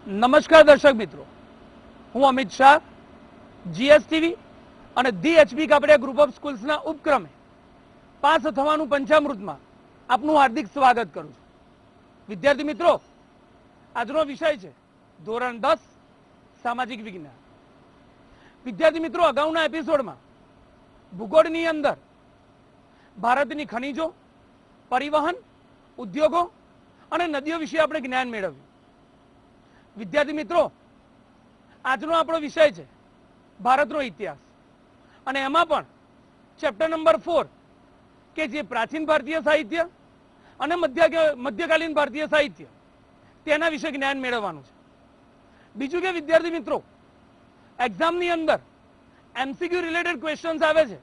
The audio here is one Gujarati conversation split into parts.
નમસ્કાર દર્શક મિત્રો, હું અમિત શાહ, જીએસટીવી અને the HB Kapadia group of સ્કૂલ્સના ઉપક્રમે પાસ થવાનું પંચામૃતમાં આપનું હાર્દિક સ્વાગત કરું છું. વિદ્યાર્થી મિત્રો, આજનો વિષય છે ધોરણ 10 સામાજિક વિજ્ઞાન. વિદ્યાર્થી મિત્રો, અગાઉના એપિસોડમાં ભૂગોળની અંદર ભારતની ખનિજો, પરિવહન, ઉદ્યોગો અને નદીઓ વિશે આપણે જ્ઞાન મેળવ્યું. વિદ્યાર્થી મિત્રો, આજનો આપણો વિષય છે ભારતનો ઇતિહાસ, અને એમાં પણ ચેપ્ટર નંબર 4 કે જે પ્રાચીન ભારતીય સાહિત્ય અને મધ્યકાલીન ભારતીય સાહિત્ય તેના વિશે જ્ઞાન મેળવવાનું છે. બીજું કે વિદ્યાર્થી મિત્રો, એક્ઝામની અંદર એમસીક્યુ રિલેટેડ ક્વેશ્ચન્સ આવે છે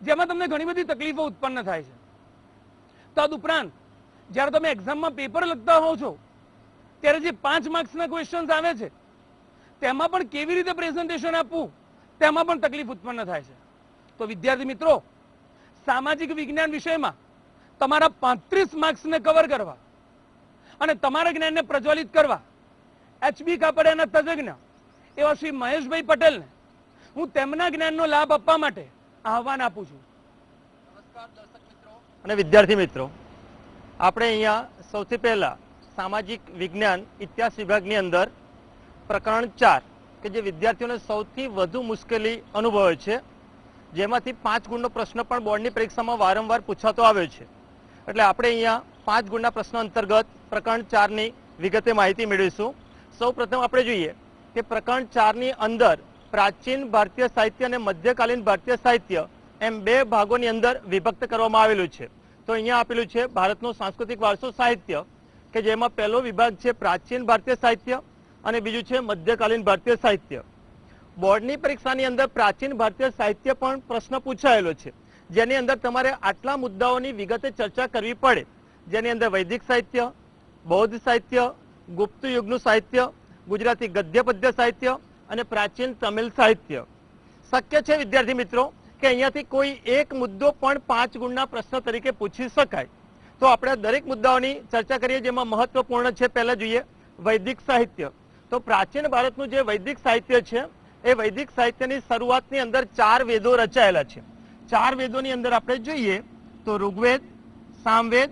જેમાં તમને ઘણી બધી તકલીફો ઉત્પન્ન થાય છે. તદુપરાંત જ્યારે તમે એક્ઝામમાં પેપર લખતા હોવ છો ત્યારે જે 5 માર્ક્સના ક્વેશ્ચન્સ આવે છે તેમાં પણ કેવી રીતે પ્રેઝન્ટેશન આપવું તેમાં પણ તકલીફ ઉત્પન્ન થાય છે. તો વિદ્યાર્થી મિત્રો, સામાજિક વિજ્ઞાન વિષયમાં તમારા 35 માર્ક્સને કવર કરવા અને તમારા જ્ઞાનને પ્રજ્વલિત કરવા એચબી કાપડિયાના તજજ્ઞ એવા શ્રી મહેશભાઈ પટેલને હું તેમના જ્ઞાનનો લાભ આપવા માટે આહવાન આપું છું. નમસ્કાર દર્શક મિત્રો અને વિદ્યાર્થી મિત્રો, આપણે અહીંયા સૌથી પહેલા સામાજિક વિજ્ઞાન ઇતિહાસ વિભાગની અંદર પ્રકરણ 4 કે જે વિદ્યાર્થીઓને સૌથી વધુ મુશ્કેલી અનુભવે છે, જેમાંથી 5 ગુણનો પ્રશ્ન પણ બોર્ડની પરીક્ષામાં વારંવાર પૂછાતો આવ્યો છે. એટલે આપણે અહીંયા 5 ગુણના પ્રશ્ન અંતર્ગત પ્રકરણ 4ની વિગતે માહિતી મેળવીશું. સૌ પ્રથમ આપણે જોઈએ કે પ્રકરણ 4ની અંદર પ્રાચીન ભારતીય સાહિત્ય અને મધ્યકાલીન ભારતીય સાહિત્ય એમ 2 ભાગોની અંદર વિભક્ત કરવામાં આવેલું છે. તો અહીંયા આપેલું છે ભારતનો સાંસ્કૃતિક વારસો સાહિત્ય, કે જેમાં પહેલો વિભાગ છે પ્રાચીન ભારતીય સાહિત્ય અને બીજું છે મધ્યકાલીન ભારતીય સાહિત્ય. બોર્ડની પરીક્ષાની અંદર પ્રાચીન ભારતીય સાહિત્ય પણ પ્રશ્ન પૂછાયેલો છે, જેની અંદર તમારે આટલા મુદ્દાઓની વિગતે ચર્ચા કરવી પડે, જેની અંદર વૈદિક સાહિત્ય, બૌદ્ધ સાહિત્ય, ગુપ્ત યુગનું સાહિત્ય, ગુજરાતી ગદ્ય પદ્ય સાહિત્ય અને પ્રાચીન તમિલ સાહિત્ય. શક્ય છે વિદ્યાર્થી મિત્રો કે અહીંયાથી કોઈ એક મુદ્દો પણ 5 ગુણના પ્રશ્ન તરીકે પૂછી શકાય. તો આપણે દરેક મુદ્દાઓની ચર્ચા કરીએ, જેમાં મહત્વપૂર્ણ છે પહેલા જોઈએ વૈદિક સાહિત્ય. તો પ્રાચીન ભારતનું જે વૈદિક સાહિત્ય છે એ વૈદિક સાહિત્યની શરૂઆતની અંદર 4 વેદો રચાયેલા છે. 4 વેદોની અંદર આપણે જોઈએ તો ઋગ્વેદ, સામવેદ,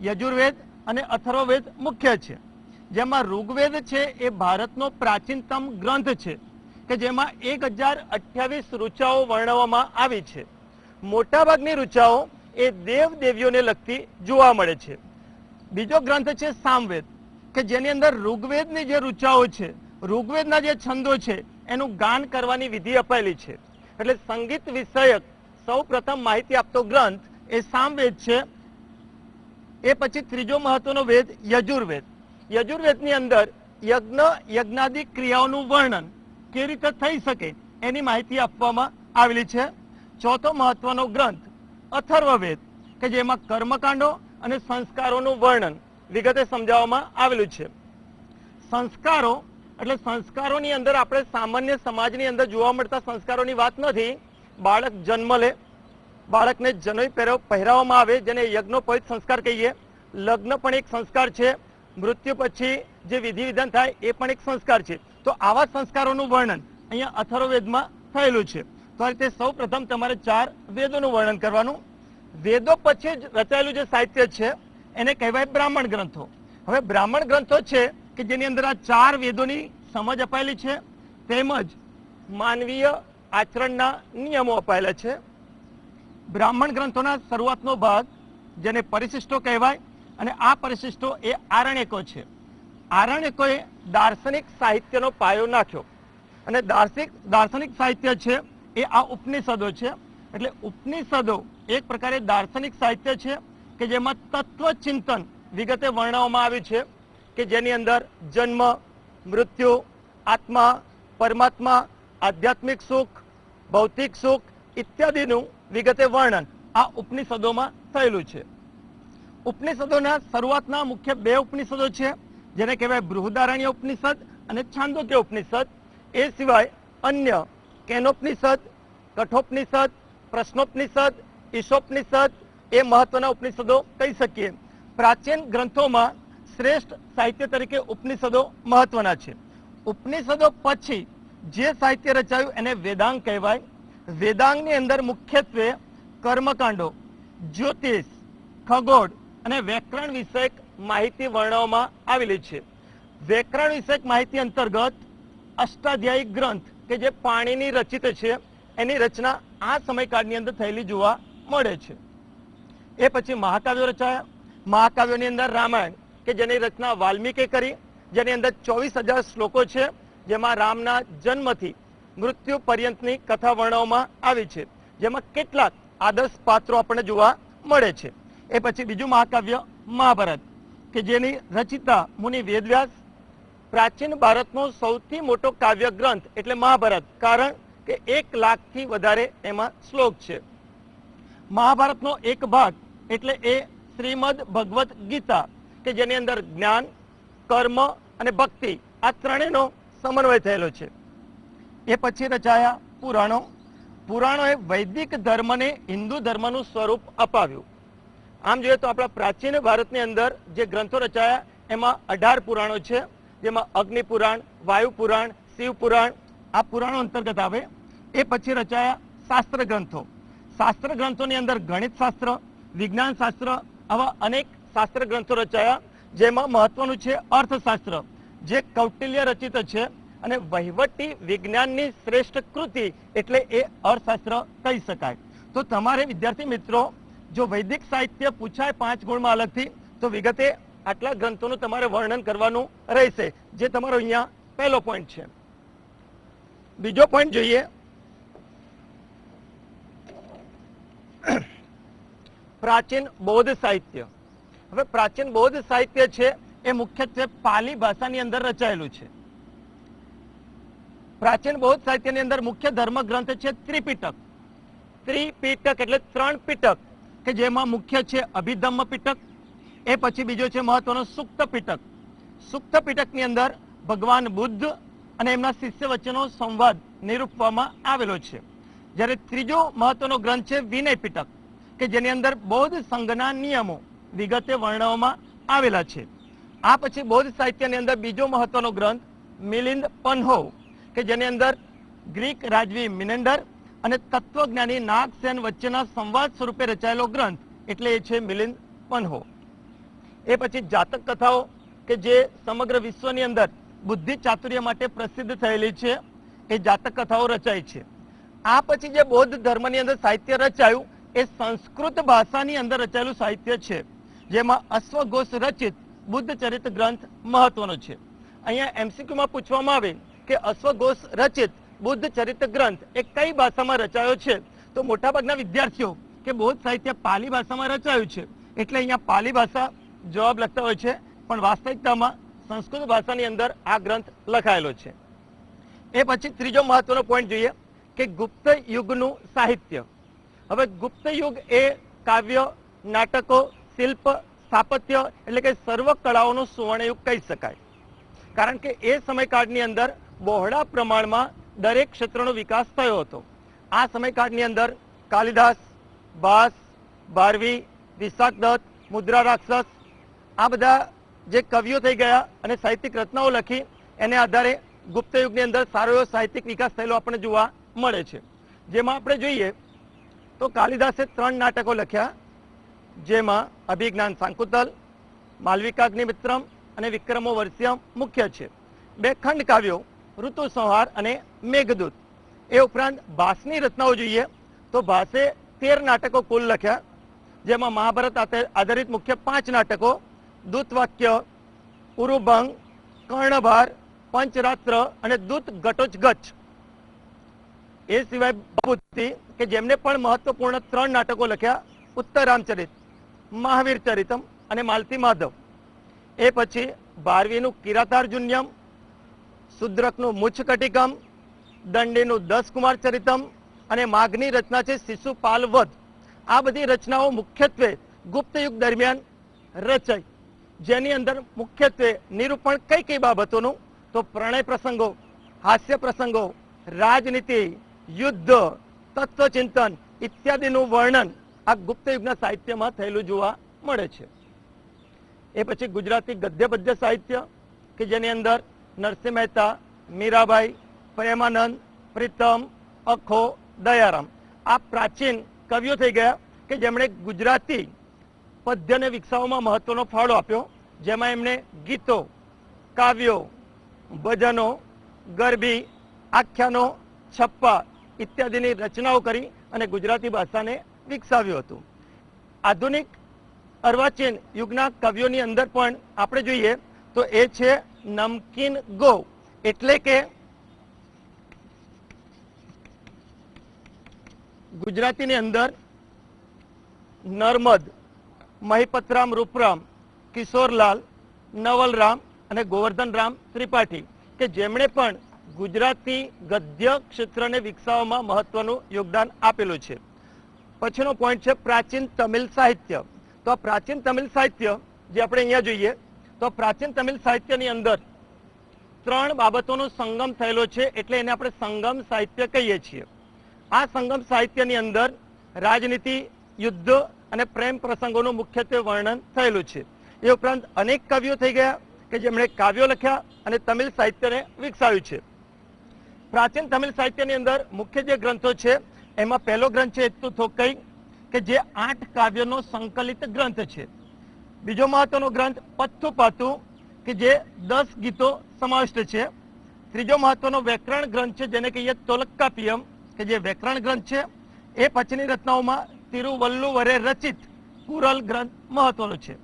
યજુર્વેદ અને અથર્વવેદ મુખ્ય છે. જેમાં ઋગ્વેદ છે એ ભારતનો પ્રાચીનતમ ગ્રંથ છે, કે જેમાં 1028 ઋચાઓ વર્ણવવામાં આવી છે. મોટાભાગની ઋચાઓ એ દેવ દેવીઓને લગતી જોવા મળે છે. બીજો ગ્રંથ છે સામવેદ, કે જેની અંદર ઋગ્વેદની જે ઋચાઓ છે, ઋગ્વેદના જે છંદો છે એનું ગાન કરવાની વિધિ અપાયેલી છે. એટલે સંગીત વિષયક સૌ પ્રથમ માહિતી આપતો ગ્રંથ એ સામવેદ છે. એ પછી ત્રીજો મહત્વનો વેદ યજુર્વેદ. યજુર્વેદની અંદર યજ્ઞ યજ્ઞાદિ ક્રિયાઓનું વર્ણન કેવી રીતે થઈ શકે એની માહિતી આપવામાં આવેલી છે. ચોથો મહત્વનો ગ્રંથ અથર્વવેદ, કે જેમાં કર્મકાંડો અને સંસ્કારોનું વર્ણન વિગતે સમજાવવામાં આવેલું છે. સંસ્કારો એટલે સંસ્કારોની અંદર આપણે સામાન્ય સમાજની અંદર જોવા મળતા સંસ્કારોની વાત નથી. બાળક જન્મ લે, બાળકને જનોઈ પહેરાવવામાં આવે, જેને યજ્ઞોપવિત સંસ્કાર કહીએ. લગ્ન પણ એક સંસ્કાર છે. મૃત્યુ પછી જે વિધિ વિધાન થાય એ પણ એક સંસ્કાર છે. તો આવા સંસ્કારોનું વર્ણન અહીંયા અથર્વવેદમાં થયેલું છે. તો આ રીતે સૌ પ્રથમ તમારે 4 વેદોનું વર્ણન કરવાનું. વેદો પછી જ રચાયેલું જે સાહિત્ય છે એને કહેવાય બ્રાહ્મણ ગ્રંથો. હવે બ્રાહ્મણ ગ્રંથો છે કે જેની અંદર આ 4 વેદોની સમજ અપાયેલી છે, તેમજ માનવીય આચરણના નિયમો અપાયેલા છે. બ્રાહ્મણ ગ્રંથોના શરૂઆતનો ભાગ જેને પરિશિષ્ટો કહેવાય, અને આ પરિશિષ્ટો એ આરણ્યકો છે. આરણ્યકોએ દાર્શનિક સાહિત્યનો પાયો નાખ્યો, અને દાર્શનિક સાહિત્ય છે એ આ ઉપનિષદો છે. એટલે ઉપનિષદો એક પ્રકારે દાર્શનિક સાહિત્ય છે કે જેમાં તત્વચિંતન વિગતે વર્ણવવામાં આવ્યું છે, કે જેની અંદર જન્મ, મૃત્યુ, આત્મા, પરમાત્મા, આધ્યાત્મિક સુખ, ભૌતિક સુખ ઇત્યાદિનું વિગતે વર્ણન આ ઉપનિષદોમાં થયેલું છે. ઉપનિષદોના શરૂઆતના મુખ્ય 2 ઉપનિષદો છે, જેને કહેવાય બૃહદારણ્ય ઉપનિષદ અને છાંદોક્ય ઉપનિષદ. એ સિવાય અન્ય કેનોપનિષદ, કઠોપનિષદ, પ્રશ્નોપનિષદ, ઈશોપનિષદ એ મહત્વના ઉપનિષદો કહી શકીએ. પ્રાચીન ગ્રંથોમાં શ્રેષ્ઠ સાહિત્ય તરીકે ઉપનિષદો મહત્વના છે. ઉપનિષદો પછી જે સાહિત્ય રચાયું એને વેદાંગ કહેવાય. વેદાંગની અંદર મુખ્યત્વે કર્મકાંડો, જ્યોતિષ, ખગોળ અને વ્યાકરણ વિષયક માહિતી વર્ણવવામાં આવેલી છે. વ્યાકરણ વિષયક માહિતી અંતર્ગત અષ્ટાધ્યાયી ગ્રંથ કે જે પાણીની રચિત છે એની રચના આ સમયકાળની અંદર થયેલી જોવા મળે છે. એ પછી મહાકાવ્યો રચાયા. મહાકાવ્યોની અંદર રામાયણ કે જેની રચના વાલ્મીકે કરી, જેની અંદર 24,000 શ્લોકો છે, જેમાં રામના જન્મથી મૃત્યુ પર્યંતની કથા વર્ણવવામાં આવી છે, જેમાં કેટલાક આદર્શ પાત્રો આપણને જોવા મળે છે. એ પછી બીજું મહાકાવ્ય મહાભારત કે જેની રચિતા મુનિ વેદવ્યાસ. પ્રાચીન ભારતનો સૌથી મોટો કાવ્ય ગ્રંથ એટલે મહાભારત, કારણ કે 1 લાખથી વધારે એમાં શ્લોક છે. મહાભારતનો એક ભાગ એટલે એ શ્રીમદ ભગવદ ગીતા કે જેની અંદર જ્ઞાન, કર્મ અને ભક્તિ આ ત્રણેયનો સમન્વય થયેલો છે. એ પછી રચાયા પુરાણો. પુરાણોએ વૈદિક ધર્મને હિન્દુ ધર્મનું સ્વરૂપ અપાવ્યું. આમ જોઈએ તો આપણા પ્રાચીન ભારતની અંદર જે ગ્રંથો રચાયા એમાં 18 પુરાણો છે, જેમાં અગ્નિ પુરાણ, વાયુ પુરાણ, શિવ પુરાણ આ પુરાણો અંતર્ગત આવે. એ પછી રચાયા શાસ્ત્ર ગ્રંથો. શાસ્ત્ર ગ્રંથોની અંદર ગણિત શાસ્ત્ર, વિજ્ઞાન શાસ્ત્ર આવા અનેક શાસ્ત્ર ગ્રંથો રચાયા, જેમાં મહત્વનું છે અર્થશાસ્ત્ર જે કૌટિલ્ય રચિત છે અને વહીવટી વિજ્ઞાનની શ્રેષ્ઠ કૃતિ એટલે એ અર્થશાસ્ત્ર કહી શકાય. તો તમારે વિદ્યાર્થી મિત્રો જો વૈદિક સાહિત્ય પૂછાય 5 ગુણમાં અલગથી તો વિગતે આટલા ગ્રંથોનું તમારે વર્ણન કરવાનું રહેશે, જે તમારો અહીંયા પહેલો પોઈન્ટ છે. બીજો પોઈન્ટ જોઈએ, પ્રાચીન બૌદ્ધ સાહિત્ય. હવે પ્રાચીન બૌદ્ધ સાહિત્ય છે એ મુખ્યત્વે પાલી ભાષાની અંદર રચાયેલું છે. પ્રાચીન બૌદ્ધ સાહિત્યની અંદર મુખ્ય ધર્મ ગ્રંથ છે ત્રિપિટક. ત્રિપિટક એટલે 3 પિટક કે જેમાં મુખ્ય છે અભિધમ્મ પિટક. એ પછી બીજો છે મહત્વનો સુક્ત પિટક. સુક્ત પિટકની અંદર ભગવાન બુદ્ધ અને એમના શિષ્ય વચ્ચેનો સંવાદ નિરૂપવામાં આવેલો છે. જ્યારે ત્રીજો મહત્વનો ગ્રંથ છે વિનય પિટક કે જેની અંદર બૌદ્ધ સંઘના નિયમો વિગતે વર્ણવવામાં આવેલા છે. આ પછી બૌદ્ધ સાહિત્યની અંદર બીજો મહત્વનો ગ્રંથ મિલિંદ પન્હો કે જેની અંદર ગ્રીક રાજવી મિનેન્ડર અને તત્વજ્ઞાની નાગસેન વચ્ચેના સંવાદ સ્વરૂપે રચાયેલો ગ્રંથ એટલે એ છે મિલિંદ પન્હો. એ પછી જાતક કથાઓ કે જે સમગ્ર વિશ્વની અંદર બુદ્ધિ ચાતુર્ય માટે પ્રસિદ્ધ થયેલી છે, એ જાતક કથાઓ રચાઈ છે. આ પછી જે બૌદ્ધ ધર્મની અંદર સાહિત્ય રચાયું એ સંસ્કૃત ભાષાની અંદર રચાયેલું સાહિત્ય છે, જેમાં અશ્વઘોષ રચિત બુદ્ધ ચરિત ગ્રંથ મહત્વનો છે. અહીંયા એમસીક્યુમાં પૂછવામાં આવે કે અશ્વઘોષ રચિત બુદ્ધ ચરિત ગ્રંથ એ કઈ ભાષામાં રચાયો છે, તો મોટાભાગના વિદ્યાર્થીઓ કે બૌદ્ધ સાહિત્ય પાલી ભાષામાં રચાયું છે એટલે અહીંયા પાલી ભાષા જવાબ લખતા હોય છે, પણ વાસ્તવિકતામાં સંસ્કૃત ભાષાની અંદર આ ગ્રંથ લખાયેલો છે. એ પછી ત્રીજો મહત્વનો પોઈન્ટ જોઈએ કે ગુપ્ત યુગનું સાહિત્ય. હવે ગુપ્ત યુગ એ કાવ્ય, નાટકો, શિલ્પ, સ્થાપત્ય એટલે કે સર્વ કળાઓનો સુવર્ણયુગ કહી શકાય, કારણ કે એ સમયકાળની અંદર બહોળા પ્રમાણમાં દરેક ક્ષેત્રનો વિકાસ થયો હતો. આ સમયકાળની અંદર કાલિદાસ, ભાસ, ભારવી, વિશાખદત્ત, મુદ્રા રાક્ષસ આ બધા જે કવિઓ થઈ ગયા અને સાહિત્યિક રચનાઓ લખી એને આધારે ગુપ્ત યુગની અંદર સારો એવો સાહિત્યિક વિકાસ થયેલો આપણને જોવા મળે છે. જેમાં આપણે જોઈએ તો કાલિદાસે 3 નાટકો લખ્યા, જેમાં અભિજ્ઞાન શાંકુતલ, માલવિકાગ્નિમિત્રમ અને વિક્રમો વર્ષ્યમ મુખ્ય છે. 2 ખંડ કાવ્યો ઋતુ સંહાર અને મેઘદૂત. એ ઉપરાંત ભાસની રચનાઓ જોઈએ તો ભાસે 13 નાટકો કુલ લખ્યા, જેમાં મહાભારત આધારિત મુખ્ય 5 નાટકો દૂતવાક્ય, ઉરુભંગ, કર્ણભાર, પંચરાત્ર અને દૂત ઘટોત્કચ. એ સિવાય બુદ્ધિ કે જેમને પણ મહત્વપૂર્ણ 3 નાટકો લખ્યા, ઉત્તર રામચરિત, મહાવીર ચરિતમ અને માલતી માધવ. એ પછી ભારવીનું કિરાતાર્જુન્યમ, શુદ્રકનું મુચ્છકટિકમ, દંડીનું 10 કુમાર ચરિતમ અને માઘની રચના છે શિશુપાલ વધ. આ બધી રચનાઓ મુખ્યત્વે ગુપ્ત યુગ દરમિયાન રચાઈ, જેની અંદર મુખ્યત્વે નિરૂપણ કઈ બાબતોનું તો પ્રણય પ્રસંગો, હાસ્ય પ્રસંગો, રાજનીતિ, યુદ્ધ, તત્વચિંતન ઇત્યાદિનું વર્ણન આ ગુપ્ત યુગના સાહિત્યમાં થયેલું જોવા મળે છે. એ પછી ગુજરાતી ગદ્ય પદ્ય સાહિત્ય કે જેની અંદર નરસિંહ મહેતા, મીરાબાઈ, પ્રેમાનંદ, પ્રીતમ, અખો, દયારામ આ પ્રાચીન કવિઓ થઈ ગયા કે જેમણે ગુજરાતી પદ્યને વિકસાવવામાં મહત્વનો ફાળો આપ્યો, જેમાં એમણે ગીતો, કાવ્યો, ભજનો, ગરબી, આખ્યાનો, છપ્પા ઇત્યાદિની રચનાઓ કરી અને ગુજરાતી ભાષાને વિકસાવ્યું હતું. આધુનિક અર્વાચીન યુગના કવિઓની અંદર પણ આપણે જોઈએ તો એ છે નમકીન ગો, એટલે કે ગુજરાતીની અંદર નર્મદ, મહિપતરામ રૂપરામ, કિશોરલાલ, નવલરામ અને ગોવર્ધનરામ ત્રિપાઠી કે જેમણે પણ ગુજરાતી ગદ્ય ક્ષેત્રને વિકસાવવામાં મહત્વનું યોગદાન આપેલું છે. પછીનો પોઈન્ટ છે પ્રાચીન તમિલ સાહિત્ય. તો આ પ્રાચીન તમિલ સાહિત્ય જે આપણે અહીંયા જોઈએ તો પ્રાચીન તમિલ સાહિત્યની અંદર 3 બાબતોનો સંગમ થયેલો છે, એટલે એને આપણે સંગમ સાહિત્ય કહીએ છીએ. આ સંગમ સાહિત્યની અંદર રાજનીતિ, યુદ્ધ અને પ્રેમ પ્રસંગોનું મુખ્યત્વે વર્ણન થયેલું છે. એ ઉપરાંત અનેક કવિઓ થઈ ગયા કે જેમણે કાવ્યો લખ્યા અને તમિલ સાહિત્યને વિકસાવ્યું છે. પ્રાચીન તમિલ સાહિત્યની અંદર મુખ્ય જે ગ્રંથો છે એમાં પહેલો ગ્રંથ છે એત્તુ થોક્કઈ કે જે 8 કાવ્યોનો સંકલિત ગ્રંથ છે. બીજો મહત્વનો ગ્રંથ પથ્થુ પાતુ કે જે 10 ગીતો સમાવિષ્ટ છે. ત્રીજો મહત્વનો વ્યાકરણ ગ્રંથ છે જેને કહીએ તોલક્કાપિયમ કે જે વ્યાકરણ ગ્રંથ છે. એ પછીની રચનાઓમાં તિરુવલ્લુવરે રચિત કુરલ ગ્રંથ મહત્વનો છે.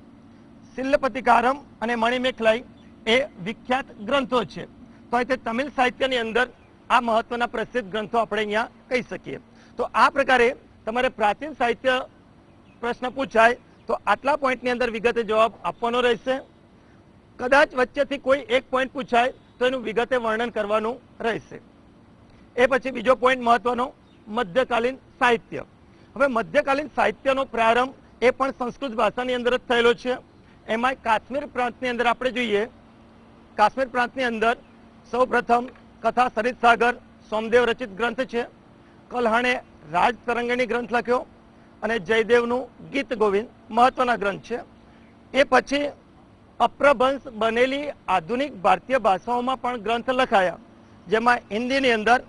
શિલ્પતિકારમ અને મણિમેખલાઈ એ વિખ્યાત ગ્રંથો છે. તો અહીં તમિલ સાહિત્યની અંદર આ મહત્વના પ્રસિદ્ધ ગ્રંથો આપણે અહીંયા કહી શકીએ. તો આ પ્રકારે તમારે પ્રાચીન સાહિત્ય પ્રશ્ન પૂછાય તો આટલા પોઈન્ટની અંદર વિગતે જવાબ આપવાનો રહેશે. કદાચ વચ્ચેથી કોઈ એક પોઈન્ટ પૂછાય તો એનું વિગતે વર્ણન કરવાનું રહેશે. એ પછી બીજો પોઈન્ટ મહત્વનો મધ્યકાલીન સાહિત્ય. હવે મધ્યકાલીન સાહિત્યનો પ્રારંભ એ પણ સંસ્કૃત ભાષાની અંદર જ થયેલો છે. એમાં કાશ્મીર પ્રાંતની અંદર આપણે જોઈએ, કાશ્મીર પ્રાંતની અંદર સૌ પ્રથમ કથા સરિત સાગર સોમદેવ રચિત ગ્રંથ છે. કલ્હાણે રાજ તરંગણી ગ્રંથ લખ્યો અને જયદેવનું ગીત ગોવિંદ મહત્વના ગ્રંથ છે. એ પછી અપ્રભંશ બનેલી આધુનિક ભારતીય ભાષાઓમાં પણ ગ્રંથ લખાયા, જેમાં હિન્દીની અંદર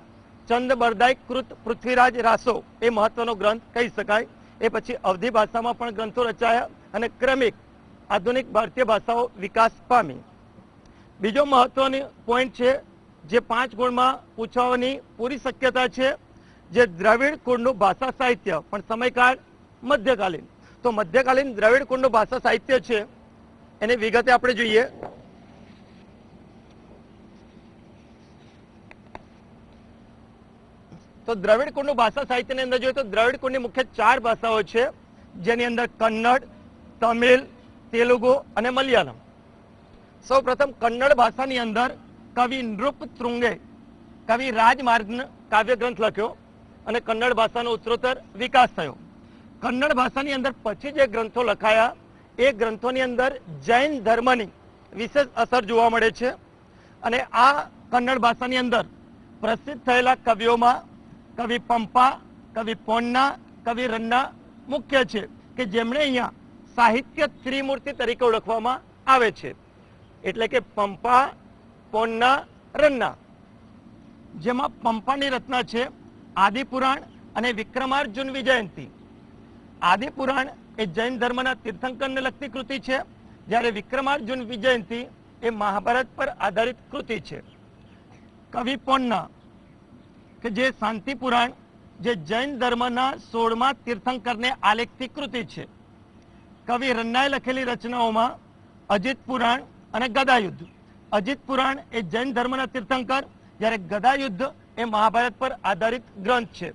ચંદ બરદાઈ કૃત પૃથ્વીરાજ રાસો એ મહત્વનો ગ્રંથ કહી શકાય. એ પછી અવધી ભાષામાં પણ ગ્રંથો રચાયા અને ક્રમિક આધુનિક ભારતીય ભાષાઓ વિકાસ પામી. બીજો મહત્વનો પોઈન્ટ છે જે 5 ગુણમાં પૂછવાની પૂરી શક્યતા છે, જે દ્રવિડ કુળનું ભાષા સાહિત્ય પણ સમયકાળ મધ્યકાલીન. તો મધ્યકાલીન દ્રવિડ કુળનું ભાષા સાહિત્ય છે એની વિગતે આપણે જોઈએ તો દ્રવિડ કુળનું ભાષા સાહિત્યની અંદર જોઈએ તો દ્રવિડ કુળની મુખ્ય 4 ભાષાઓ છે, જેની અંદર કન્નડ, તમિલ, તેલુગુ અને મલયાલમ. સૌ પ્રથમ કન્નડ ભાષાની અંદર કવિ નૃપ તૃંગે કવિ રાજમાર્ગ કાવ્ય ગ્રંથ લખ્યો અને કન્નડ ભાષાનો ઉત્તરોત્તર વિકાસ થયો. કન્નડ ભાષાની અંદર પછી જે ગ્રંથો લખાયા એ ગ્રંથોની અંદર જૈન ધર્મની વિશેષ અસર જોવા મળે છે. અને આ કન્નડ ભાષાની અંદર પ્રસિદ્ધ થયેલા કવિઓમાં કવિ પંપા, કવિ પોન્ના, કવિ રન્ના મુખ્ય છે કે જેમણે અહીંયા સાહિત્ય ત્રિમૂર્તિ તરીકે ઓળખવામાં આવે છે. એટલે કે પંપા, પોન્ના, રન્ના. જેમાં પંપાની રચના છે આદિપુરાણ અને વિક્રમાર્જુન વિજયંતી. આદિપુરાણ એ જૈન ધર્મના તીર્થંકરને લગતી કૃતિ છે, જ્યારે વિક્રમાર્જુન વિજયંતી એ મહાભારત પર આધારિત કૃતિ છે. કવિ પોન્ના કે જે શાંતિ પુરાણ જે જૈન ધર્મના 16મા તીર્થંકરને આલેખતી કૃતિ છે. કવિ રન્નાએ લખેલી રચનાઓમાં અજિત પુરાણ અને ગદાયુદ્ધ. અજિત પુરાણ એ જૈન ધર્મના તીર્થંકર, જ્યારે ગદાયુદ્ધ એ મહાભારત પર આધારિત ગ્રંથ છે.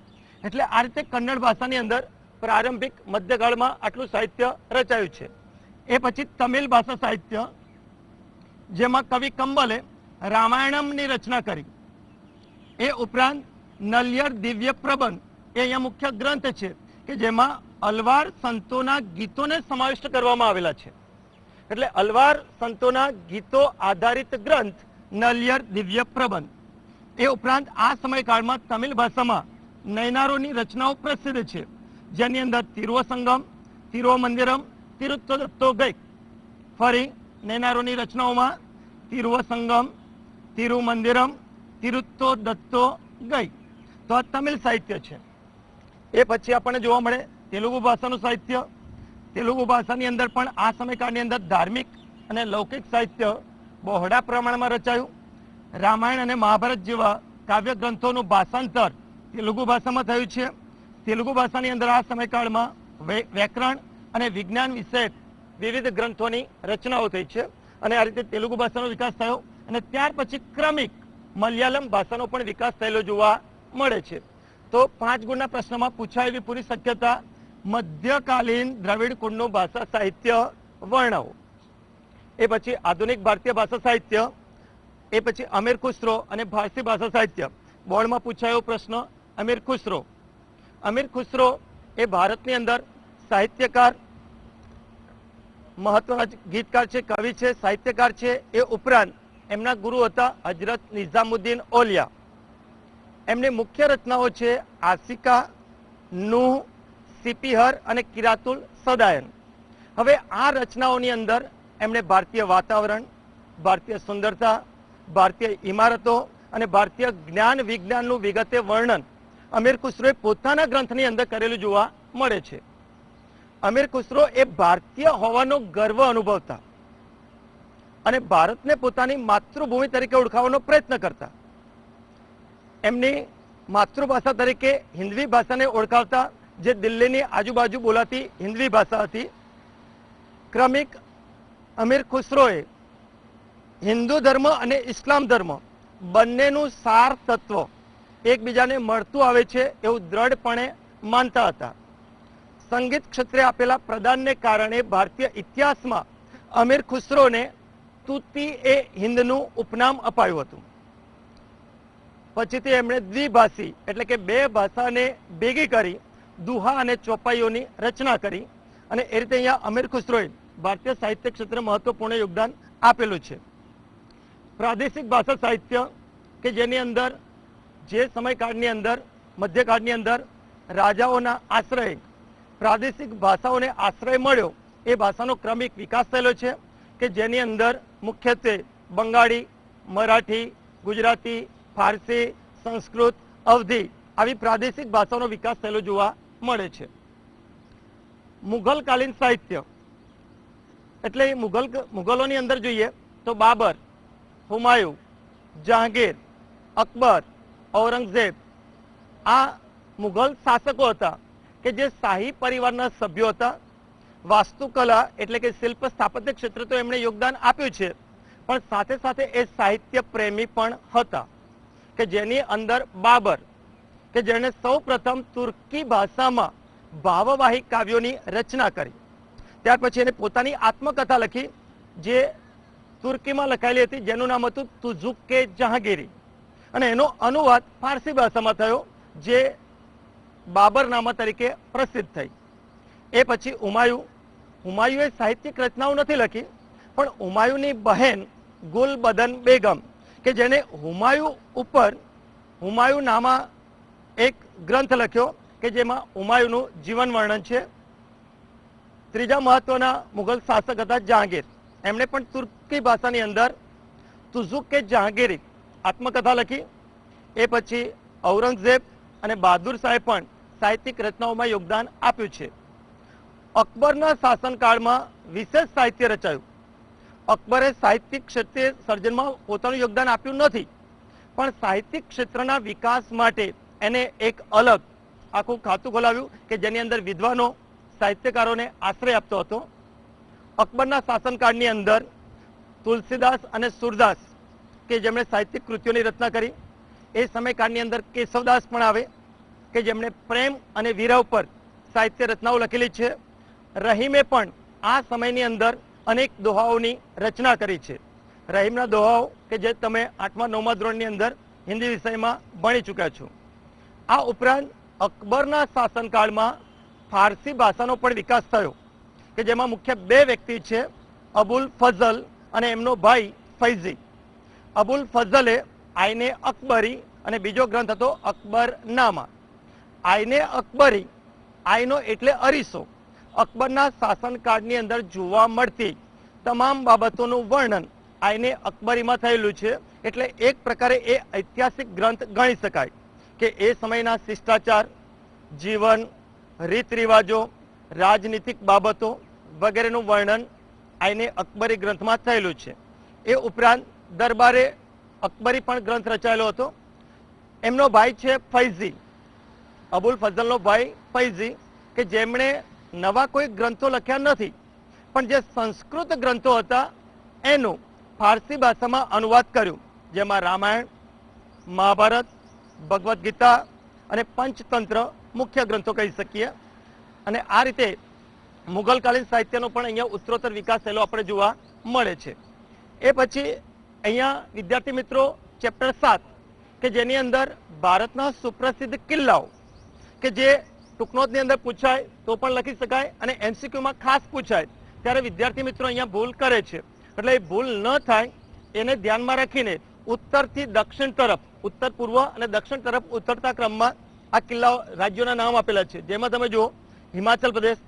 એટલે આ રીતે કન્નડ ભાષાની અંદર પ્રારંભિક મધ્યકાળમાં આટલું સાહિત્ય રચાયું છે. એ પછી તમિલ ભાષા સાહિત્ય, જેમાં કવિ કંબલે રામાયણમની રચના કરી. એ ઉપરાંત નલિયર દિવ્ય પ્રબંધ એ અહીંયા મુખ્ય ગ્રંથ છે કે જેમાં અલવાર સંતોના ગીતોને સમાવિષ્ટ કરવામાં આવેલા છે. એટલે અલવાર સંતોના ગીતો આધારિત ગ્રંથ નલિયર દિવ્ય પ્રબંધ. એ ઉપરાંત આ સમયકાળમાં તમિલ ભાષામાં નયનારોની રચનાઓ પ્રસિદ્ધ છે, જેની અંદર તિરુવસંગમ, તિરુવમંદિરમ, તિરુત્તોગઈ ફરી નેનારોની રચનાઓમાં તિરુવસંગમ, તિરુમંદિરમ, તિરુત્તો દત્તો ગઈ. તો આ તમિલ સાહિત્ય છે. એ પછી આપણને જોવા મળે તેલુગુ ભાષાનું સાહિત્ય. તેલુગુ ભાષાની અંદર પણ આ સમયકાળની અંદર ધાર્મિક અને લૌકિક સાહિત્ય બહોળા પ્રમાણમાં રચાયું. રામાયણ અને મહાભારત જેવા કાવ્ય ગ્રંથોનું ભાષાંતર તેલુગુ ભાષામાં થયું છે. તેલુગુ ભાષાની અંદર આ સમયકાળમાં વ્યાકરણ અને વિજ્ઞાન વિષયક વિવિધ ગ્રંથોની રચનાઓ થઈ છે અને આ રીતે તેલુગુ ભાષાનો વિકાસ થયો. અને ત્યાર પછી ક્રમિક મલયાલમ ભાષાનો પણ વિકાસ થયેલો જોવા મળે છે. તો 5 ગુણના પ્રશ્નમાં પૂછાય એવી પૂરી શક્યતા મધ્યકાલીન દ્રવિડ કુળનું ભાષા સાહિત્ય વર્ણવો. એ પછી આધુનિક ભારતીય ભાષા સાહિત્ય, એ પછી અમીર ખુસરો અને ફારસી ભાષા સાહિત્ય. બોર્ડમાં પૂછાયો પ્રશ્ન અમીર ખુસરો. અમીર ખુસરો એ ભારતની અંદર સાહિત્યકાર, મહત્વના ગીતકાર છે, કવિ છે, સાહિત્યકાર છે. એ ઉપરાંત એમના ગુરુ હતા હજરત નિઝામુદ્દીન ઓલિયા. એમની મુખ્ય રચનાઓ છે આસિકા, નૂહ, સિપિહર અને કિરાતુલ સદાયન. હવે આ રચનાઓની અંદર એમણે ભારતીય વાતાવરણ, ભારતીય સુંદરતા, ભારતીય ઇમારતો અને ભારતીય જ્ઞાન વિજ્ઞાનનું વિગતે વર્ણન અમીર ખુસરોએ પોતાના ગ્રંથની અંદર કરેલું જોવા મળે છે. અમીર ખુસરો એ ભારતીય હોવાનો ગર્વ અનુભવતા અને ભારતને પોતાની માતૃભૂમિ તરીકે ઓળખાવવાનો પ્રયત્ન કરતા. એમની માતૃભાષા તરીકે હિન્દી ભાષાને ઓળખાવતા, જે દિલ્હીની આજુબાજુ બોલાતી હિન્દી ભાષા હતી. ક્રમિક અમીર ખુસરોએ હિન્દુ ધર્મ અને ઇસ્લામ ધર્મ બંનેનું સાર તત્વ એકબીજાને મળતું આવે છે એવું દ્રઢપણે માનતા હતા. સંગીત ક્ષેત્રે આપેલા પ્રદાનને કારણે ભારતીય ઇતિહાસમાં અમીર ખુસરોને તૂતી એ હિન્દનું ઉપનામ અપાયું હતું. પછીથી એમણે દ્વિભાષી એટલે કે 2 ભાષાને ભેગી કરી દુહા અને ચોપાઈઓની રચના કરી અને એ રીતે અહીંયા અમીર ખુસરોએ ભારતીય સાહિત્ય ક્ષેત્રે મહત્વપૂર્ણ યોગદાન આપેલું છે. પ્રાદેશિક ભાષા સાહિત્ય કે જેની અંદર જે સમયકાળની અંદર મધ્યકાળની અંદર રાજાઓના આશ્રય પ્રાદેશિક ભાષાઓને આશ્રય મળ્યો એ ભાષાનો ક્રમિક વિકાસ થયેલો છે કે જેની અંદર મુખ્યત્વે બંગાળી, મરાઠી, ગુજરાતી, ફારસી, સંસ્કૃત, અવધી આવી પ્રાદેશિક ભાષાનો વિકાસ થયેલો જોવા મળે છે. મુઘલકાલીન સાહિત્ય એટલે મુઘલોની અંદર જોઈએ તો બાબર, હુમાયુ, જહાંગીર, અકબર, ઔરંગઝેબ આ મુઘલ શાસકો હતા કે જે શાહી પરિવારના સભ્યો હતા. વાસ્તુકલા એટલે કે શિલ્પ સ્થાપત્ય ક્ષેત્રે તો એમણે યોગદાન આપ્યું છે, પણ સાથે સાથે એ સાહિત્ય પ્રેમી પણ હતા કે જેની અંદર બાબર કે જેણે સૌ પ્રથમ તુર્કી ભાષામાં ભાવવાહી કાવ્યોની રચના કરી. ત્યાર પછી એને પોતાની આત્મકથા લખી જે તુર્કીમાં લખાયેલી હતી, જેનું નામ હતું તુઝુક-એ જહાંગીરી અને એનો અનુવાદ ફારસી ભાષામાં થયો જે બાબરનામા તરીકે પ્રસિદ્ધ થઈ. એ પછી હુમાયુએ સાહિત્યિક રચનાઓ નથી લખી, પણ હુમાયુની બહેન ગુલબદન બેગમ કે જેને હુમાયુ નામા એક ગ્રંથ લખ્યો કે જેમાં હુમાયુનું જીવન વર્ણન છે. ત્રીજા મહત્વના મુઘલ શાસક હતા જહાંગીર. એમણે પણ તુર્કી ભાષાની અંદર તુઝુક-એ જહાંગીરી આત્મકથા લખી. એ પછી ઔરંગઝેબ અને બહાદુર શાહે પણ સાહિત્યિક રચનાઓમાં યોગદાન આપ્યું છે. અકબરના શાસનકાળમાં વિશેષ સાહિત્ય રચાયું. અકબરે સાહિત્યિક ક્ષેત્રે સર્જનમાં પોતાનું યોગદાન આપ્યું નથી, પણ સાહિત્યિક ક્ષેત્રના વિકાસ માટે એને એક અલગ આખું ખાતું ખોલાવ્યું કે જેની અંદર વિદ્વાનો સાહિત્યકારોને આશ્રય આપતો હતો. અકબરના શાસનકાળની અંદર તુલસીદાસ અને સુરદાસ કે જેમણે સાહિત્યિક કૃતિઓની રચના કરી. એ સમયકાળની અંદર કેશવદાસ પણ આવે કે જેમણે પ્રેમ અને વિરહ પર સાહિત્ય રચનાઓ લખેલી છે. રહીમે પણ આ સમયની અંદર અનેક દોહાઓની રચના કરી છે. રહીમના દોહાઓ કે જે તમે 8મા 9મા ધોરણની અંદર હિન્દી વિષયમાં ભણી ચૂક્યા છો. આ ઉપરાંત અકબરના શાસનકાળમાં ફારસી ભાષાનો પણ વિકાસ થયો કે જેમાં મુખ્ય 2 વ્યક્તિ છે, અબુલ ફઝલ અને એમનો ભાઈ ફૈઝી. અબુલ ફઝલે આઈને અકબરી અને બીજો ગ્રંથ હતો અકબરનામા. આઈને અકબરી, આઈનો એટલે અરીસો, અકબરના શાસનકાળની અંદર જોવા મળતી તમામ બાબતોનું વર્ણન આઈને અકબરીમાં થયેલું છે. એટલે એક પ્રકારે એ ઐતિહાસિક ગ્રંથ ગણી શકાય કે એ સમયના શિષ્ટાચાર, જીવન, રીત રિવાજો, રાજનીતિક બાબતો વગેરેનું વર્ણન આઈને અકબરી ગ્રંથમાં થયેલું છે. એ ઉપરાંત દરબારે અકબરી પણ ગ્રંથ રચાયેલો હતો. એમનો ભાઈ છે ફૈઝી, અબુલ ફઝલનો ભાઈ ફૈઝી, કે જેમણે નવા કોઈ ગ્રંથો લખ્યા નથી, પણ જે સંસ્કૃત ગ્રંથો હતા એનું ફારસી ભાષામાં અનુવાદ કર્યું, જેમાં રામાયણ, મહાભારત, ભગવદ્ ગીતા અને પંચતંત્ર મુખ્ય ગ્રંથો કહી શકીએ. અને આ રીતે મુગલકાલીન સાહિત્યનો પણ અહીંયા ઉત્તરોત્તર વિકાસ થયેલો આપણે જોવા મળે છે. એ પછી અહીંયા વિદ્યાર્થી મિત્રો ચેપ્ટર 7 કે જેની અંદર ભારતના સુપ્રસિદ્ધ કિલ્લાઓ કે જે ટૂંકનોટની અંદર પૂછાય તો પણ લખી શકાય અને એમસીક્યુમાં ખાસ પૂછાય ત્યારે વિદ્યાર્થી મિત્રો અહીંયા ભૂલ કરે છે. એટલે એ ભૂલ ન થાય એને ધ્યાનમાં રાખીને ઉત્તરથી દક્ષિણ તરફ, ઉત્તર પૂર્વ અને દક્ષિણ તરફ ઉતરતા ક્રમમાં આ કિલ્લાઓ રાજ્યોના નામ આપેલા છે. જેમાં તમે જુઓ હિમાચલ પ્રદેશ,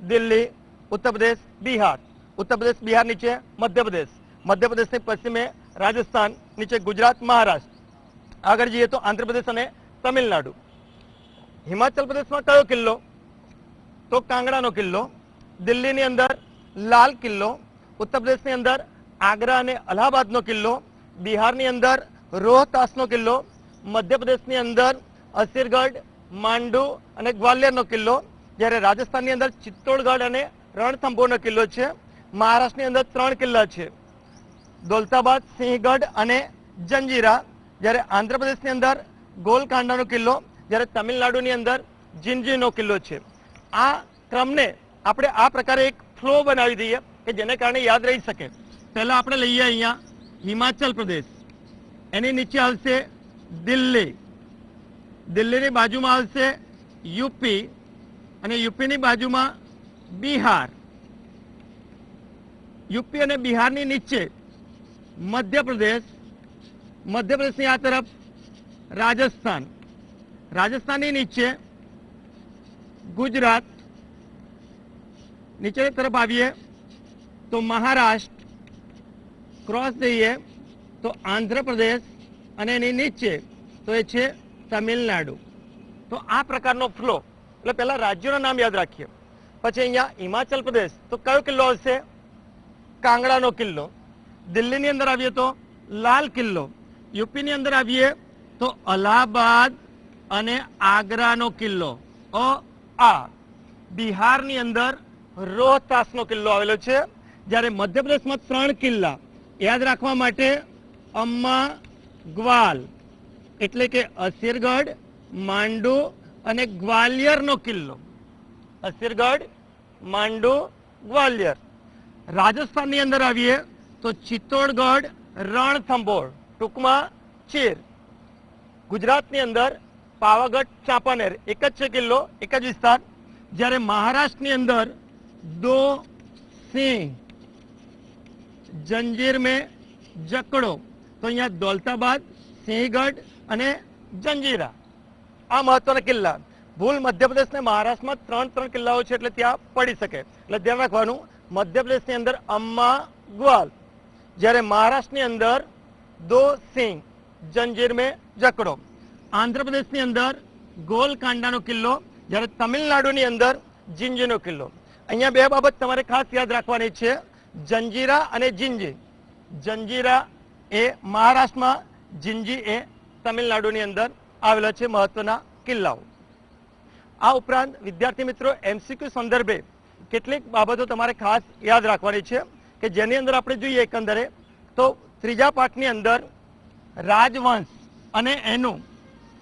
દિલ્હી, ઉત્તર પ્રદેશ, બિહાર, ઉત્તર પ્રદેશ બિહાર નીચે મધ્યપ્રદેશ, મધ્યપ્રદેશની પશ્ચિમે રાજસ્થાન, નીચે ગુજરાત, મહારાષ્ટ્ર. આગળ જઈએ તો આંધ્રપ્રદેશ અને તમિલનાડુ. હિમાચલ પ્રદેશમાં કયો કિલ્લો? તો કાંગડાનો કિલ્લો. દિલ્હીની અંદર લાલ કિલ્લો. ઉત્તર પ્રદેશની અંદર આગ્રા અને અલ્હાબાદનો કિલ્લો. બિહારની અંદર રોહતાસનો કિલ્લો. મધ્યપ્રદેશની અંદર અસીરગઢ, માંડુ અને ગ્વાલિયરનો કિલ્લો. જ્યારે રાજસ્થાનની અંદર ચિત્તોડગઢ અને રણથંભોરનો કિલ્લો છે. મહારાષ્ટ્રની અંદર 3 કિલ્લા છે, દૌલતાબાદ, સિંહગઢ અને જંજીરા. જ્યારે આંધ્રપ્રદેશની અંદર ગોલકાંડાનો કિલ્લો, જ્યારે તમિલનાડુની અંદર જિંજીનો કિલ્લો છે. આ ક્રમને આપણે આ પ્રકારે એક ફ્લો બનાવી દઈએ કે જેને કારણે યાદ રહી શકે. પહેલા આપણે લઈએ અહીંયા હિમાચલ પ્રદેશ, એની નીચે આવશે દિલ્હી, દિલ્હીની બાજુમાં આવશે યુપી અને યુપીની બાજુમાં બિહાર, યુપી અને બિહારની નીચે મધ્યપ્રદેશ, મધ્યપ્રદેશની આ તરફ રાજસ્થાન, રાજસ્થાનની નીચે ગુજરાત, નીચે તરફ આવીએ તો મહારાષ્ટ્ર, ક્રોસ જઈએ તો આંધ્રપ્રદેશ અને એની નીચે તો એ છે તમિલનાડુ. તો આ પ્રકારનો ફ્લો. એટલે પહેલા રાજ્યોના નામ યાદ રાખીએ. પછી અહીંયા હિમાચલ પ્રદેશ તો કયો કિલ્લો આવશે? કાંગડાનો કિલ્લો. દિલ્હીની અંદર આવીએ તો લાલ કિલ્લો. યુપીની અંદર આવીએ તો અલ્હાબાદ અને આગ્રાનો કિલ્લો. આ બિહારની અંદર રોહતાસનો કિલ્લો આવેલો છે. જ્યારે મધ્યપ્રદેશમાં 3 કિલ્લા યાદ રાખવા માટે અમ્મા, ગ્વાલ એટલે કે અસીરગઢ, માંડુ અને ગ્વાલિયરનો કિલ્લો. અસીરગઢ, માંડુ, ગ્વાલિયર. રાજસ્થાનની અંદર આવીએ તો ચિત્તોડગઢ, રણથંભોર, ટૂંકમાં ચીર. ગુજરાતની અંદર પાવાગઢ, ચાંપાનેર એક જ છે કિલ્લો, એક જ વિસ્તાર. જ્યારે મહારાષ્ટ્રની અંદર દો સિંહ, જંજીર મેં જકડો. તો અહીંયા દૌલતાબાદ, સિંહગઢ અને જંજીરા આ મહત્વના કિલ્લા. ભૂલ મધ્યપ્રદેશ ને મહારાષ્ટ્રમાં 3 કિલ્લાઓ છે એટલે ત્યાં પડી શકે. એટલે ધ્યાન રાખવાનું, મધ્યપ્રદેશની અંદર અમ્મા, ગ્વાલ, જ્યારે મહારાષ્ટ્રની અંદર દો સિંહ, જંજીર મેં જકડો. આંધ્રપ્રદેશની અંદર ગોલકાંડાનો કિલ્લો, જ્યારે તમિલનાડુની અંદર જિંજીનો કિલ્લો. અહીંયા 2 બાબત તમારે ખાસ યાદ રાખવાની છે, જંજીરા અને જિંજી. જંજીરા એ મહારાષ્ટ્રમાં, જિંજી એ તમિલનાડુની અંદર આવેલા છે મહત્વના કિલ્લાઓ. આ ઉપરાંત વિદ્યાર્થી મિત્રો એમસીક્યુ સંદર્ભે કેટલીક બાબતો તમારે ખાસ યાદ રાખવાની છે કે જેની અંદર આપણે જોઈએ એકંદરે તો ત્રીજા પાઠની અંદર રાજવંશ અને એનું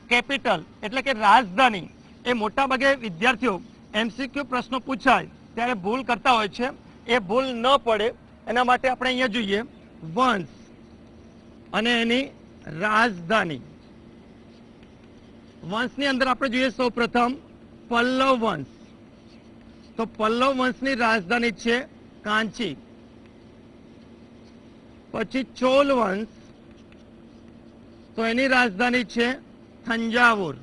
કેપિટલ એટલે કે રાજધાની એ મોટા ભાગે વિદ્યાર્થીઓ એમસીક્યુ પ્રશ્નો પૂછાય ત્યારે ભૂલ કરતા હોય છે. એ ભૂલ ન પડે એના માટે આપણે અહીંયા જોઈએ વંશ અને એની રાજધાની. વંશની અંદર આપણે જોઈએ સૌ પ્રથમ પલ્લવ વંશ. તો પલ્લવ વંશની રાજધાની છે કાંચી. પછી ચોલ વંશ, તો એની રાજધાની છે થંજાવુર.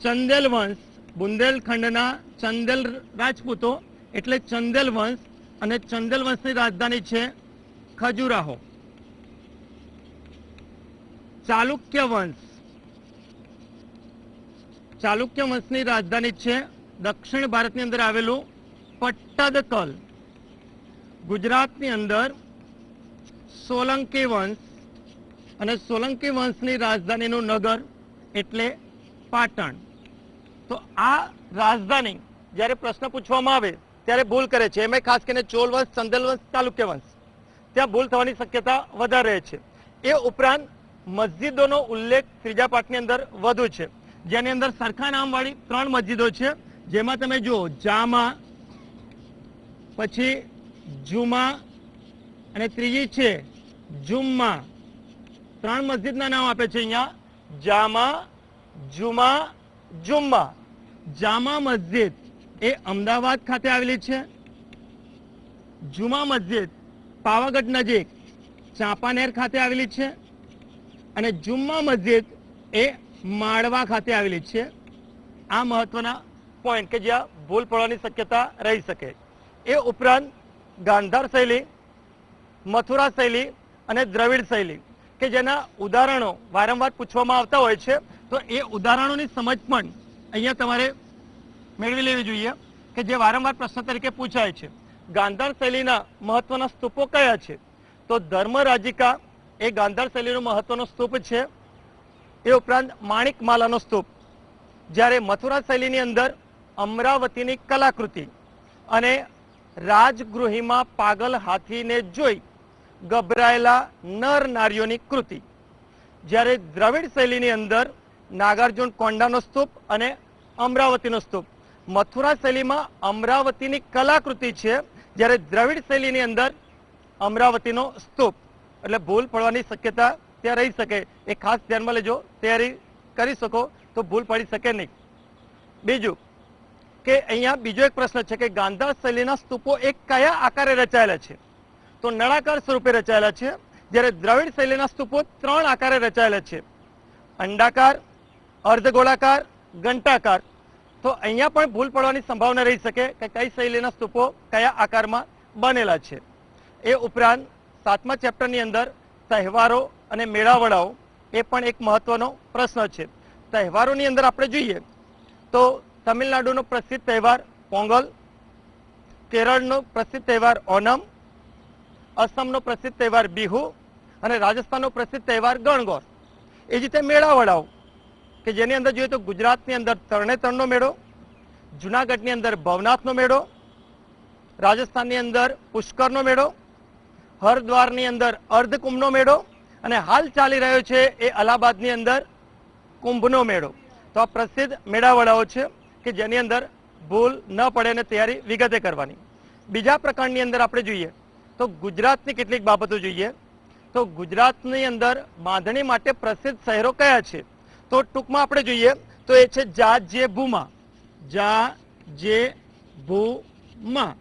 ચંદેલ વંશ, બુંદેલખંડના ચંદેલ રાજપૂતો, એટલે ચંદેલ વંશ, અને ચંદેલ વંશની રાજધાની છે ખજુરાહો. ચાલુક્ય વંશ, ચાલુક્ય વંશની રાજધાની છે દક્ષિણ ભારતની અંદર આવેલું પટ્ટદકલ. ગુજરાતની અંદર સોલંકી વંશ, અને સોલંકી વંશની રાજધાનીનું નગર એટલે પાટણ. તો આ રાજધાની જ્યારે પ્રશ્ન પૂછવામાં આવે ત્યારે ભૂલ કરે છે, એમાં ખાસ કરીને ચોલ વંશ, ચંદેલ વંશ, ચાલુક્ય વંશ, ત્યાં ભૂલ થવાની શક્યતા વધારે રહે છે. એ ઉપરાંત મસ્જિદોનો ઉલ્લેખ ત્રીજા પાઠની અંદર વધુ છે, જેની અંદર સરખા નામવાળી 3 મસ્જિદો છે, જેમાં તમે જુઓ જામા, પછી જુમા, અને ત્રીજી છે જુમ્મા. 3 મસ્જિદના નામ આપે છે અહીંયા, જામા, જુમા, જુમ્મા. જામા મસ્જિદ એ અમદાવાદ ખાતે આવેલી છે. જુમા મસ્જિદ પાવાગઢ નજીક ચાંપાનેર ખાતે આવેલી છે, અને જુમ્મા મસ્જિદ એ માળવા ખાતે આવેલી છે. આ મહત્વના પોઈન્ટ કે જ્યાં ભૂલ પડવાની શક્યતા રહી શકે. એ ઉપરાંત ગાંધાર શૈલી, મથુરા શૈલી અને દ્રવિડ શૈલી કે જેના ઉદાહરણો વારંવાર પૂછવામાં આવતા હોય છે, તો એ ઉદાહરણોની સમજ પણ અહીંયા તમારે મેળવી લેવી જોઈએ કે જે વારંવાર પ્રશ્ન તરીકે પૂછાય છે. ગાંધાર શૈલીના મહત્વના સ્તૂપો કયા છે? તો ધર્મરાજિકા એ ગાંધાર શૈલીનો મહત્વનો સ્તૂપ છે. એ ઉપરાંત માણિકમાલાનો સ્તૂપ. જ્યારે મથુરા શૈલીની અંદર અમરાવતીની કલાકૃતિ અને રાજગૃહીમાં પાગલ હાથીને જોઈ ગભરાયેલા નર નારીઓની કૃતિ. જ્યારે દ્રવિડ શૈલીની અંદર નાગાર્જુન કોંડાનો સ્તૂપ અને અમરાવતીનો સ્તૂપ. મથુરા શૈલીમાં અમરાવતીની કલાકૃતિ છે, જ્યારે દ્રવિડ શૈલીની અંદર અમરાવતીનો સ્તૂપ. એટલે ભૂલ પડવાની શક્યતા ત્યાં રહી શકે, એ ખાસ ધ્યાનમાં લેજો. તૈયારી કરી શકો તો ભૂલ પડી શકે નહીં. બીજું કે અહીંયા બીજો એક પ્રશ્ન છે કે ગાંધાર શૈલીના સ્તૂપો એક કયા આકારે રચાયેલા છે? તો નળાકાર સ્વરૂપે રચાયેલા છે, જ્યારે દ્રવિડ શૈલીના સ્તૂપો 3 આકારે રચાયેલા છે, અંડાકાર, અર્ધગોળાકાર, ઘંટાકાર. તો અહીંયા પણ ભૂલ પડવાની સંભાવના રહી શકે કે કઈ શૈલીના સ્તૂપો કયા આકારમાં બનેલા છે. એ ઉપરાંત 7મા ચેપ્ટરની અંદર તહેવારો અને મેળાવડાઓ એ પણ એક મહત્વનો પ્રશ્ન છે. તહેવારોની અંદર આપણે જોઈએ તો તમિલનાડુનો પ્રસિદ્ધ તહેવાર પોંગલ, કેરળનો પ્રસિદ્ધ તહેવાર ઓનમ, અસમનો પ્રસિદ્ધ તહેવાર બિહુ, અને રાજસ્થાનનો પ્રસિદ્ધ તહેવાર ગણગોર. એ જ રીતે મેળાવડાઓ કે જેની અંદર જોઈએ તો ગુજરાતની અંદર તરણેતરનો મેળો, જુનાગઢની અંદર ભવનાથનો મેળો, રાજસ્થાનની અંદર પુષ્કરનો મેળો, હરદ્વારની અંદર અર્ધકુંભનો મેળો, અને હાલ ચાલી રહ્યો છે એ અલ્હાબાદની અંદર કુંભનો મેળો. તો આ પ્રસિદ્ધ મેળાવડાઓ છે કે જેની અંદર ભૂલ ન પડે અને તૈયારી વિગતે કરવાની. બીજા પ્રકારની અંદર આપણે જોઈએ તો ગુજરાતની કેટલીક બાબતો જોઈએ. તો ગુજરાતની અંદર બાંધણી માટે પ્રસિદ્ધ શહેરો કયા છે? તો ટૂંકમાં આપણે જોઈએ તો એ છે જાજેભૂમાં. જાજેભૂમાં.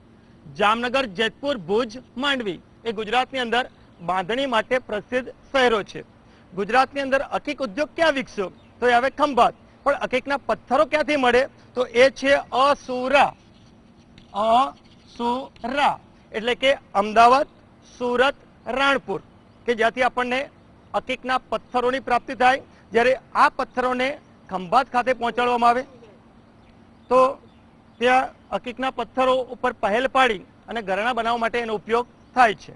જામનગર, જેતપુર, ભુજ, માંડવી એ ગુજરાતની અંદર બાંધણી માટે પ્રસિદ્ધ શહેરો છે. ગુજરાતની અંદર અકીક ઉદ્યોગ ક્યાં વિકસ્યો? તો એ હવે ખંભાત. પણ અકીકના પથ્થરો ક્યાંથી મળે? તો એ છે અસુરા. અસુરા એટલે કે અમદાવાદ, સુરત, રાણપુર કે જ્યાંથી આપણને અકીકના પથ્થરોની પ્રાપ્તિ થાય. જ્યારે આ પથ્થરોને ખંભાત ખાતે પહોંચાડવામાં આવે તો ત્યાં અકીકના પથ્થરો ઉપર પહેલ પાડી અને ઘરેણાં બનાવવા માટે એનો ઉપયોગ થાય છે.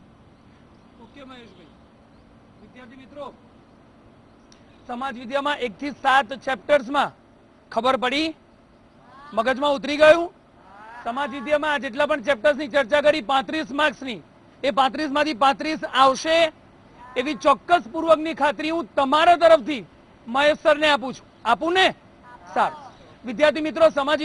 ઓકે મહેશભાઈ. વિદ્યાર્થી મિત્રો, સમાજ વિદ્યામાં 1 થી 7 ચેપ્ટર્સમાં ખબર પડી? મગજમાં ઉતરી ગયું? સમાજ વિદ્યામાં જેટલા પણ ચેપ્ટર્સની ચર્ચા કરી 35 માર્ક્સની, એ 35 માંથી 35 આવશે એવી ચોક્કસ પૂર્વકની ખાતરી હું તમારા તરફથી મહેશ સરને આપું છું. આપું ને? સારું. વિદ્યાર્થી મિત્રો, સમાજ